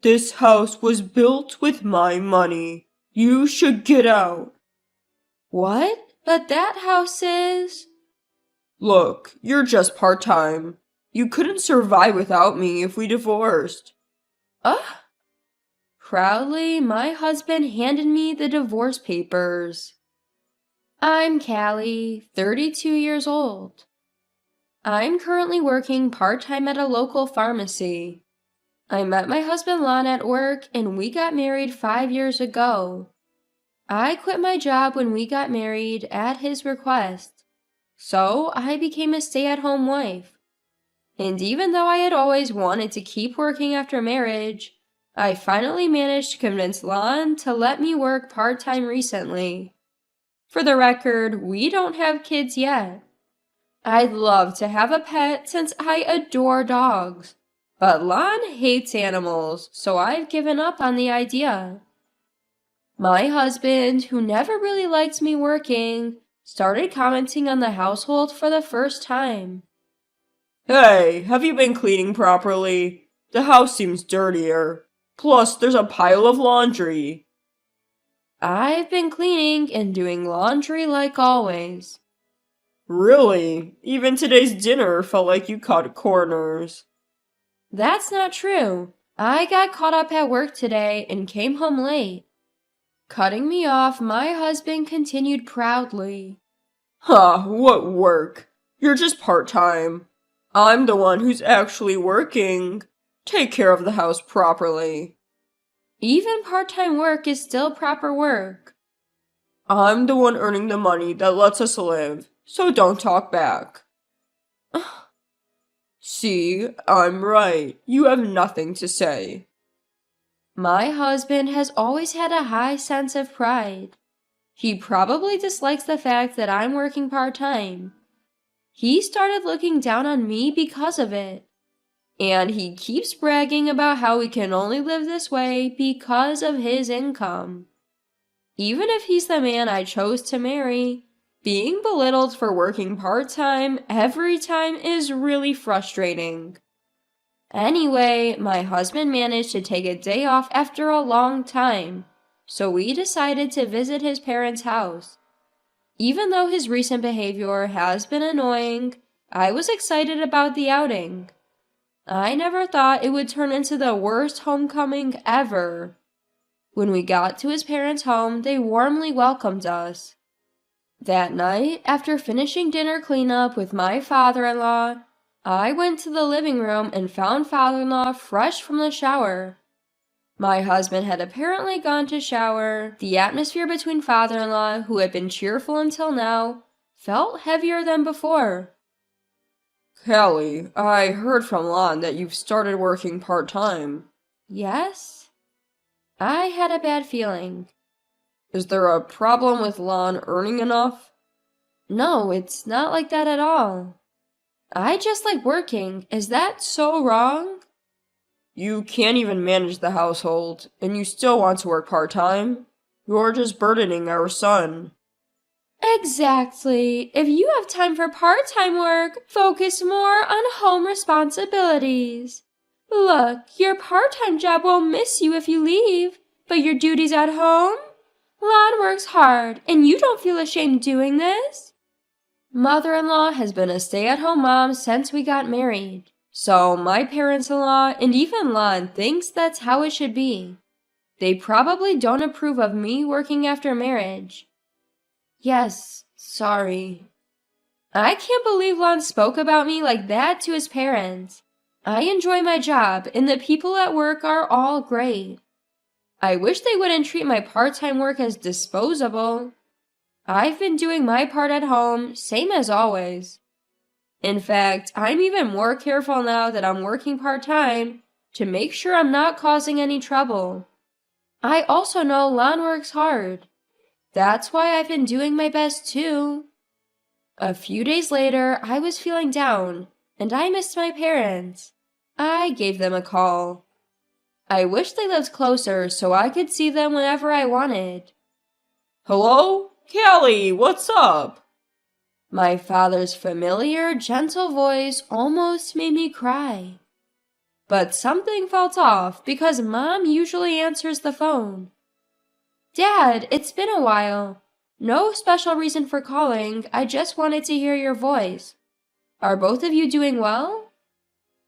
This house was built with my money. You should get out. What? But that house is… Look, you're just part-time. You couldn't survive without me if we divorced. Ugh. Proudly, my husband handed me the divorce papers. I'm Callie, 32 years old. I'm currently working part-time at a local pharmacy. I met my husband Lon at work and we got married 5 years ago. I quit my job when we got married at his request, so I became a stay-at-home wife. And even though I had always wanted to keep working after marriage, I finally managed to convince Lon to let me work part-time recently. For the record, we don't have kids yet. I'd love to have a pet since I adore dogs, but Lon hates animals, so I've given up on the idea. My husband, who never really liked me working, started commenting on the household for the first time. Hey, have you been cleaning properly? The house seems dirtier. Plus, there's a pile of laundry. I've been cleaning and doing laundry like always. Really? Even today's dinner felt like you cut corners. That's not true. I got caught up at work today and came home late. Cutting me off, my husband continued proudly. Huh, what work? You're just part-time. I'm the one who's actually working. Take care of the house properly. Even part-time work is still proper work. I'm the one earning the money that lets us live, so don't talk back. See, I'm right. You have nothing to say. My husband has always had a high sense of pride. He probably dislikes the fact that I'm working part-time. He started looking down on me because of it. And he keeps bragging about how we can only live this way because of his income. Even if he's the man I chose to marry, being belittled for working part-time every time is really frustrating. Anyway, my husband managed to take a day off after a long time, so we decided to visit his parents' house. Even though his recent behavior has been annoying, I was excited about the outing. I never thought it would turn into the worst homecoming ever. When we got to his parents' home, they warmly welcomed us. That night, after finishing dinner cleanup with my father-in-law, I went to the living room and found father-in-law fresh from the shower. My husband had apparently gone to shower. The atmosphere between father-in-law, who had been cheerful until now, felt heavier than before. Callie, I heard from Lon that you've started working part-time. Yes? I had a bad feeling. Is there a problem with Lon earning enough? No, it's not like that at all. I just like working. Is that so wrong? You can't even manage the household, and you still want to work part-time? You're just burdening our son. Exactly. If you have time for part-time work, focus more on home responsibilities. Look, your part-time job won't miss you if you leave, but your duties at home? Lon works hard, and you don't feel ashamed doing this? Mother-in-law has been a stay-at-home mom since we got married, so my parents-in-law and even Lon thinks that's how it should be. They probably don't approve of me working after marriage. Yes, sorry. I can't believe Lon spoke about me like that to his parents. I enjoy my job, and the people at work are all great. I wish they wouldn't treat my part-time work as disposable. I've been doing my part at home, same as always. In fact, I'm even more careful now that I'm working part-time to make sure I'm not causing any trouble. I also know Lon works hard. That's why I've been doing my best too. A few days later, I was feeling down, and I missed my parents. I gave them a call. I wish they lived closer so I could see them whenever I wanted. Hello? Callie, what's up? My father's familiar, gentle voice almost made me cry. But something felt off because Mom usually answers the phone. Dad, it's been a while. No special reason for calling, I just wanted to hear your voice. Are both of you doing well?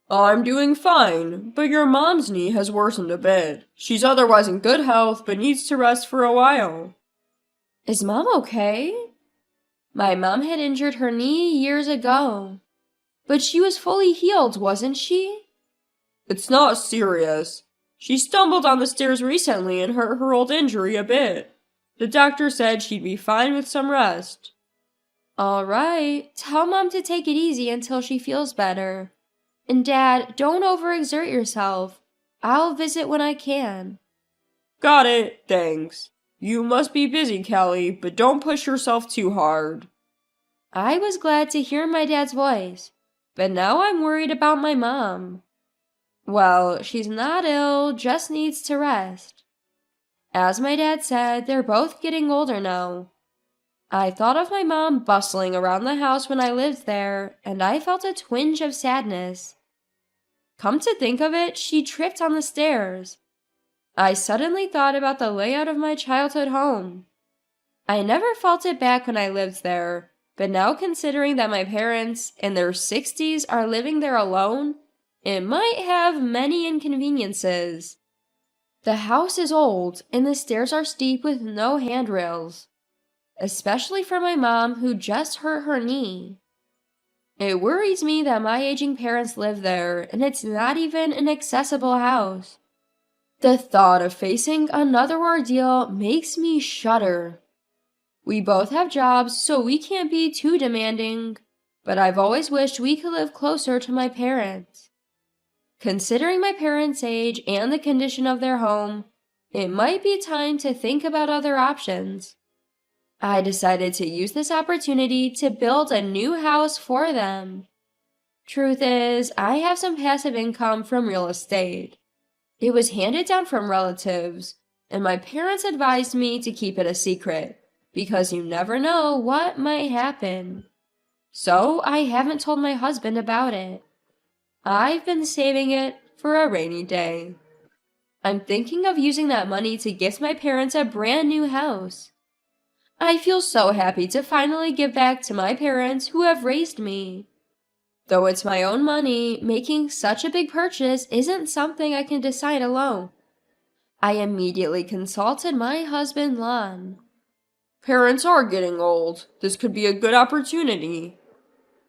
I'm doing fine, but your mom's knee has worsened a bit. She's otherwise in good health, but needs to rest for a while. Is Mom okay? My mom had injured her knee years ago. But she was fully healed, wasn't she? It's not serious. She stumbled on the stairs recently and hurt her old injury a bit. The doctor said she'd be fine with some rest. All right, tell Mom to take it easy until she feels better. And Dad, don't overexert yourself. I'll visit when I can. Got it, thanks. You must be busy, Callie, but don't push yourself too hard. I was glad to hear my dad's voice, but now I'm worried about my mom. Well, she's not ill, just needs to rest. As my dad said, they're both getting older now. I thought of my mom bustling around the house when I lived there, and I felt a twinge of sadness. Come to think of it, she tripped on the stairs. I suddenly thought about the layout of my childhood home. I never felt it back when I lived there, but now considering that my parents, in their 60s, are living there alone, it might have many inconveniences. The house is old, and the stairs are steep with no handrails, especially for my mom who just hurt her knee. It worries me that my aging parents live there, and it's not even an accessible house. The thought of facing another ordeal makes me shudder. We both have jobs, so we can't be too demanding, but I've always wished we could live closer to my parents. Considering my parents' age and the condition of their home, it might be time to think about other options. I decided to use this opportunity to build a new house for them. Truth is, I have some passive income from real estate. It was handed down from relatives, and my parents advised me to keep it a secret, because you never know what might happen. So I haven't told my husband about it. I've been saving it for a rainy day. I'm thinking of using that money to gift my parents a brand new house. I feel so happy to finally give back to my parents who have raised me. Though it's my own money, making such a big purchase isn't something I can decide alone. I immediately consulted my husband, Lon. Parents are getting old. This could be a good opportunity.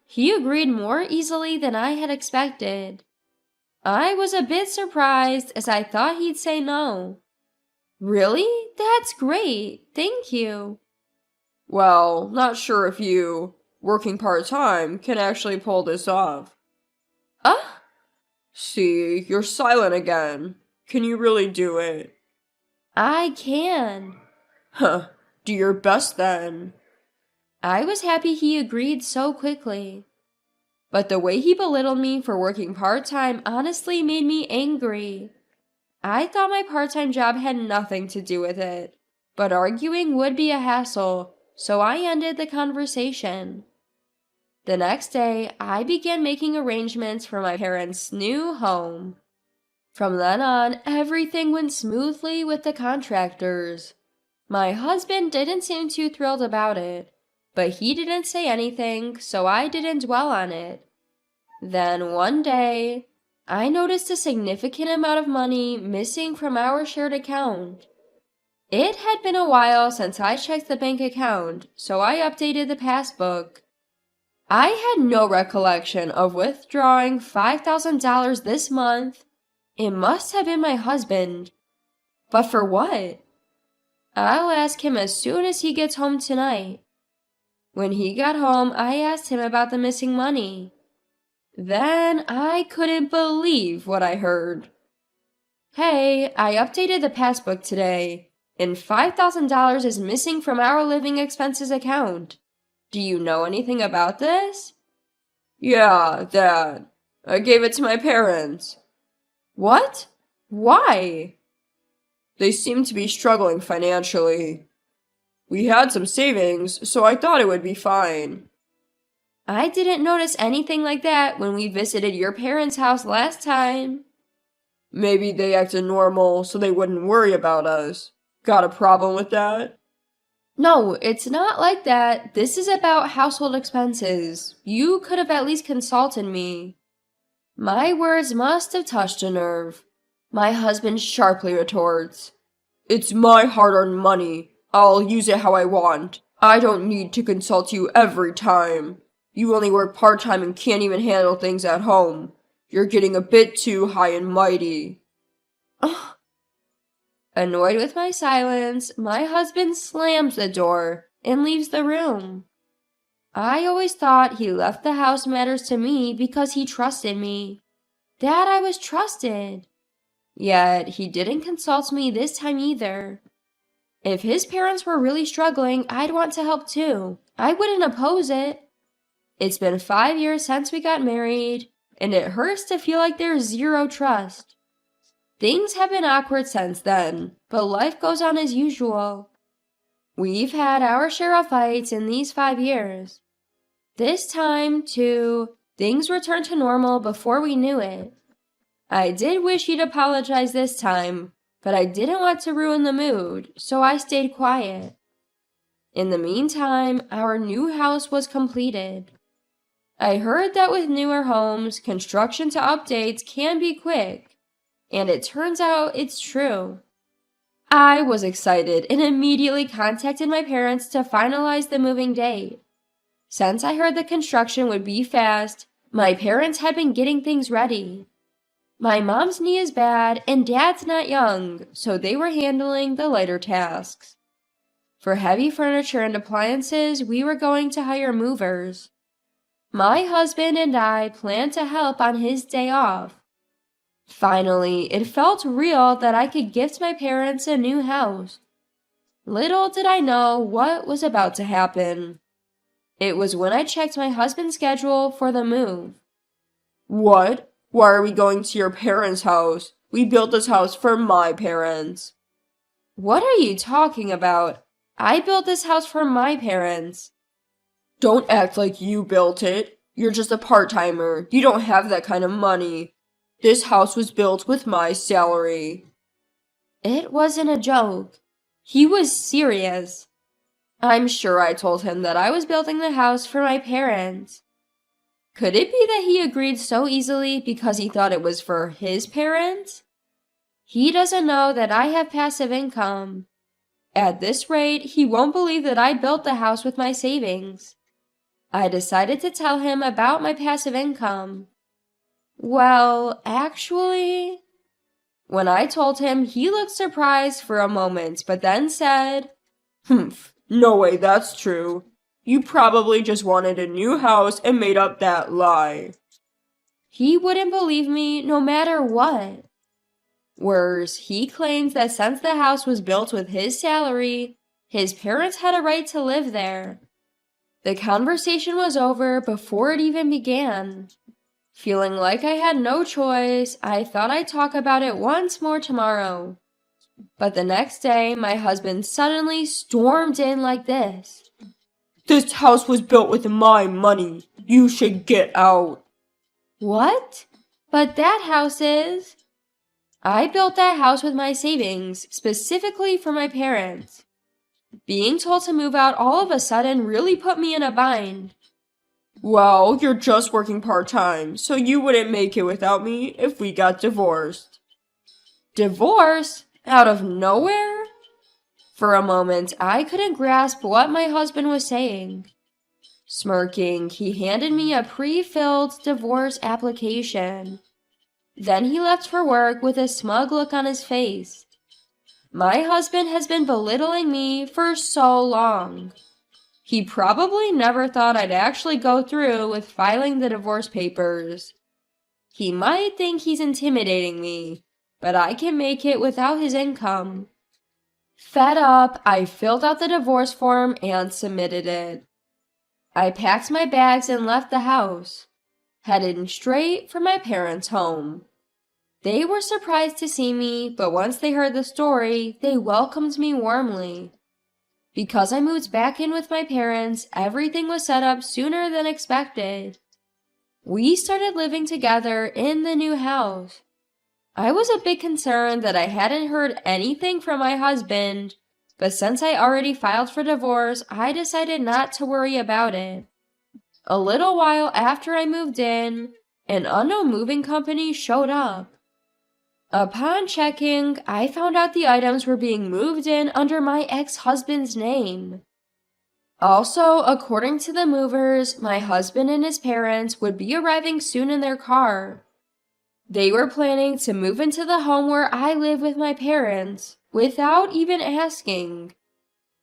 He agreed more easily than I had expected. I was a bit surprised as I thought he'd say no. Really? That's great. Thank you. Well, not sure if you, working part-time, can actually pull this off. See, you're silent again. Can you really do it? I can. Huh, do your best then. I was happy he agreed so quickly. But the way he belittled me for working part-time honestly made me angry. I thought my part-time job had nothing to do with it, but arguing would be a hassle, so I ended the conversation. The next day, I began making arrangements for my parents' new home. From then on, everything went smoothly with the contractors. My husband didn't seem too thrilled about it, but he didn't say anything, so I didn't dwell on it. Then one day, I noticed a significant amount of money missing from our shared account. It had been a while since I checked the bank account, so I updated the passbook. I had no recollection of withdrawing $5,000 this month. It must have been my husband. But for what? I'll ask him as soon as he gets home tonight. When he got home, I asked him about the missing money. Then I couldn't believe what I heard. Hey, I updated the passbook today, and $5,000 is missing from our living expenses account. Do you know anything about this? Yeah, Dad. I gave it to my parents. What? Why? They seem to be struggling financially. We had some savings, so I thought it would be fine. I didn't notice anything like that when we visited your parents' house last time. Maybe they acted normal so they wouldn't worry about us. Got a problem with that? No, it's not like that. This is about household expenses. You could have at least consulted me. My words must have touched a nerve. My husband sharply retorts, "It's my hard-earned money. I'll use it how I want. I don't need to consult you every time. You only work part-time and can't even handle things at home. You're getting a bit too high and mighty." Annoyed with my silence, my husband slams the door and leaves the room. I always thought he left the house matters to me because he trusted me. That I was trusted. Yet he didn't consult me this time either. If his parents were really struggling, I'd want to help too. I wouldn't oppose it. It's been 5 years since we got married, and it hurts to feel like there's zero trust. Things have been awkward since then, but life goes on as usual. We've had our share of fights in these 5 years. This time, too, things returned to normal before we knew it. I did wish he'd apologize this time, but I didn't want to ruin the mood, so I stayed quiet. In the meantime, our new house was completed. I heard that with newer homes, construction to updates can be quick, and it turns out it's true. I was excited and immediately contacted my parents to finalize the moving date. Since I heard the construction would be fast, my parents had been getting things ready. My mom's knee is bad and dad's not young, so they were handling the lighter tasks. For heavy furniture and appliances, we were going to hire movers. My husband and I planned to help on his day off. Finally, it felt real that I could gift my parents a new house. Little did I know what was about to happen. It was when I checked my husband's schedule for the move. "What? Why are we going to your parents' house? We built this house for my parents." What are you talking about? I built this house for my parents. Don't act like you built it. You're just a part-timer. You don't have that kind of money. This house was built with my salary. It wasn't a joke. He was serious. I'm sure I told him that I was building the house for my parents. Could it be that he agreed so easily because he thought it was for his parents? He doesn't know that I have passive income. At this rate, he won't believe that I built the house with my savings. I decided to tell him about my passive income. Well, actually, when I told him, he looked surprised for a moment, but then said, "Humph, no way that's true. You probably just wanted a new house and made up that lie." He wouldn't believe me no matter what. Worse, he claims that since the house was built with his salary, his parents had a right to live there. The conversation was over before it even began. Feeling like I had no choice, I thought I'd talk about it once more tomorrow. But the next day, my husband suddenly stormed in like this. "This house was built with my money. You should get out." What? But that house is... I built that house with my savings, specifically for my parents. Being told to move out all of a sudden really put me in a bind. "Well, you're just working part-time, so you wouldn't make it without me if we got divorced." Divorce? Out of nowhere? For a moment, I couldn't grasp what my husband was saying. Smirking, he handed me a pre-filled divorce application. Then he left for work with a smug look on his face. My husband has been belittling me for so long. He probably never thought I'd actually go through with filing the divorce papers. He might think he's intimidating me, but I can make it without his income. Fed up, I filled out the divorce form and submitted it. I packed my bags and left the house, headed straight for my parents' home. They were surprised to see me, but once they heard the story, they welcomed me warmly. Because I moved back in with my parents, everything was set up sooner than expected. We started living together in the new house. I was a bit concerned that I hadn't heard anything from my husband, but since I already filed for divorce, I decided not to worry about it. A little while after I moved in, an unknown moving company showed up. Upon checking, I found out the items were being moved in under my ex-husband's name. Also, according to the movers, my husband and his parents would be arriving soon in their car. They were planning to move into the home where I live with my parents, without even asking.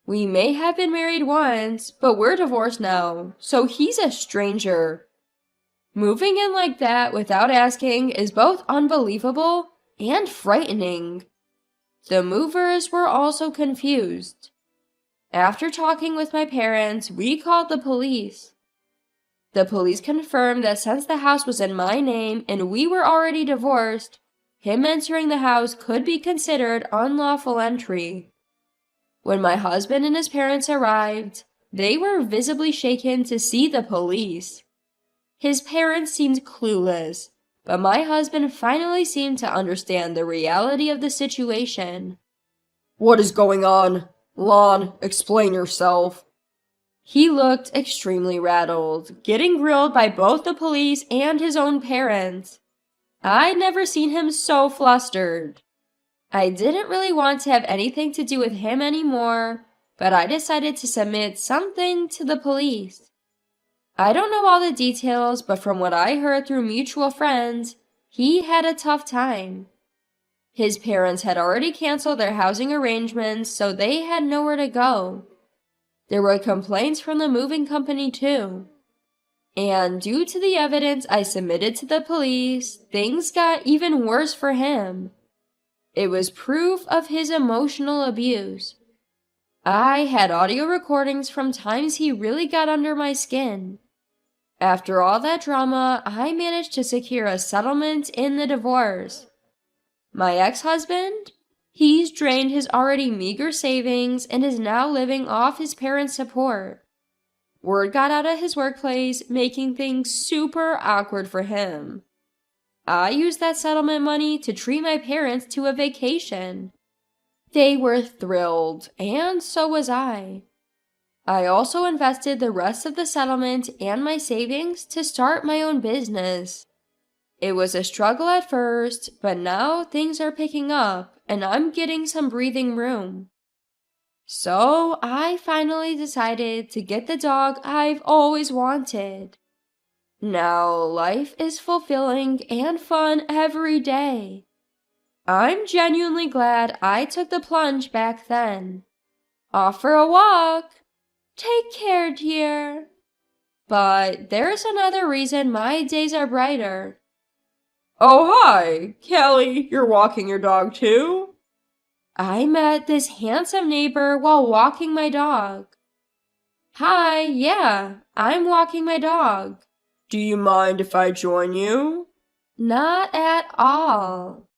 We may have been married once, but we're divorced now, so he's a stranger. Moving in like that without asking is both unbelievable and frightening. The movers were also confused. After talking with my parents, we called the police. The police confirmed that since the house was in my name and we were already divorced, him entering the house could be considered unlawful entry. When my husband and his parents arrived, they were visibly shaken to see the police. His parents seemed clueless, but my husband finally seemed to understand the reality of the situation. What is going on? Lon, explain yourself. He looked extremely rattled, getting grilled by both the police and his own parents. I'd never seen him so flustered. I didn't really want to have anything to do with him anymore, but I decided to submit something to the police. I don't know all the details, but from what I heard through mutual friends, he had a tough time. His parents had already canceled their housing arrangements, so they had nowhere to go. There were complaints from the moving company too. And due to the evidence I submitted to the police, things got even worse for him. It was proof of his emotional abuse. I had audio recordings from times he really got under my skin. After all that drama, I managed to secure a settlement in the divorce. My ex-husband? He's drained his already meager savings and is now living off his parents' support. Word got out at his workplace, making things super awkward for him. I used that settlement money to treat my parents to a vacation. They were thrilled, and so was I. I also invested the rest of the settlement and my savings to start my own business. It was a struggle at first, but now things are picking up and I'm getting some breathing room. So I finally decided to get the dog I've always wanted. Now life is fulfilling and fun every day. I'm genuinely glad I took the plunge back then. Off for a walk. Take care, dear. But there's another reason my days are brighter. Oh, hi! Kelly, you're walking your dog too? I met this handsome neighbor while walking my dog. Hi, yeah, I'm walking my dog. Do you mind if I join you? Not at all.